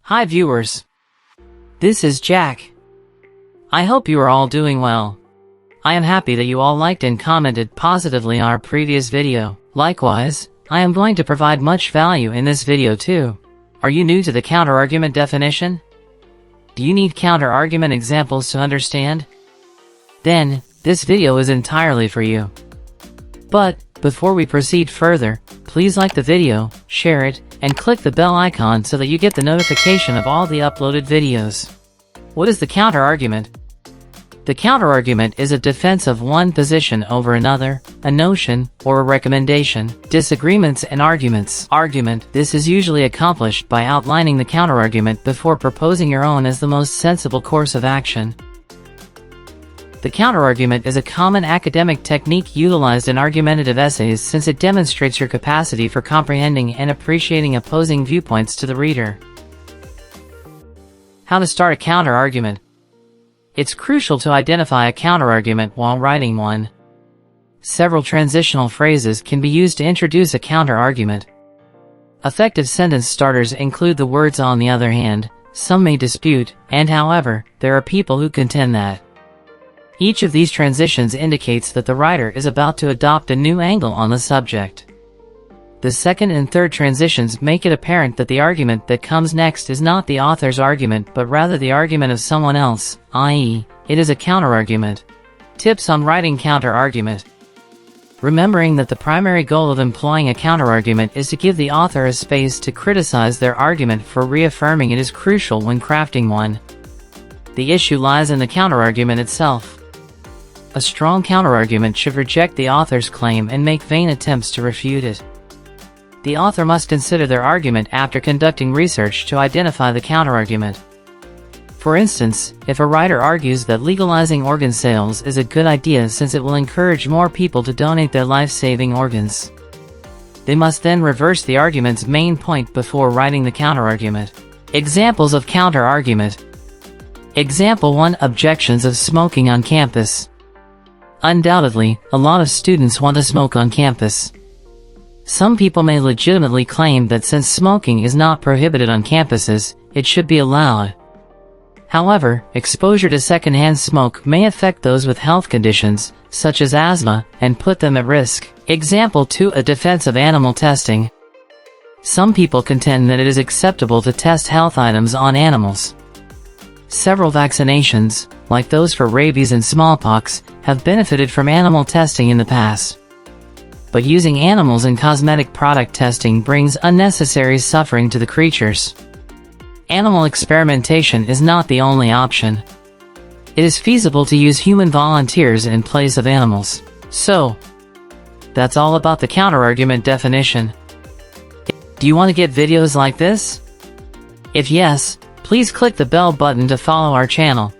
Hi viewers. This is Jack. I hope you are all doing well. I am happy that you all liked and commented positively on our previous video. Likewise, I am going to provide much value in this video too. Are you new to the counterargument definition? Do you need counterargument examples to understand? Then, this video is entirely for you. But, before we proceed further, please like the video, share it, and click the bell icon so that you get the notification of all the uploaded videos. What is the counterargument? The counterargument is a defense of one position over another, a notion, or a recommendation. Disagreements and arguments. Argument. This is usually accomplished by outlining the counterargument before proposing your own as the most sensible course of action. The counterargument is a common academic technique utilized in argumentative essays since it demonstrates your capacity for comprehending and appreciating opposing viewpoints to the reader. How to start a counterargument. It's crucial to identify a counterargument while writing one. Several transitional phrases can be used to introduce a counterargument. Effective sentence starters include the words "on the other hand," "some may dispute," and "however," there are people who contend that. Each of these transitions indicates that the writer is about to adopt a new angle on the subject. The second and third transitions make it apparent that the argument that comes next is not the author's argument but rather the argument of someone else, i.e., it is a counterargument. Tips on writing counterargument. Remembering that the primary goal of employing a counterargument is to give the author a space to criticize their argument for reaffirming it is crucial when crafting one. The issue lies in the counterargument itself. A strong counterargument should reject the author's claim and make vain attempts to refute it. The author must consider their argument after conducting research to identify the counterargument. For instance, if a writer argues that legalizing organ sales is a good idea since it will encourage more people to donate their life-saving organs, they must then reverse the argument's main point before writing the counterargument. Examples of counterargument. Example 1. Objections of smoking on campus. Undoubtedly, a lot of students want to smoke on campus. Some people may legitimately claim that since smoking is not prohibited on campuses, it should be allowed. However, exposure to secondhand smoke may affect those with health conditions, such as asthma, and put them at risk. Example 2. A defense of animal testing. Some people contend that it is acceptable to test health items on animals. Several vaccinations, like those for rabies and smallpox, have benefited from animal testing in the past. But using animals in cosmetic product testing brings unnecessary suffering to the creatures. Animal experimentation is not the only option. It is feasible to use human volunteers in place of animals. So, that's all about the counterargument definition. Do you want to get videos like this? If yes, please click the bell button to follow our channel.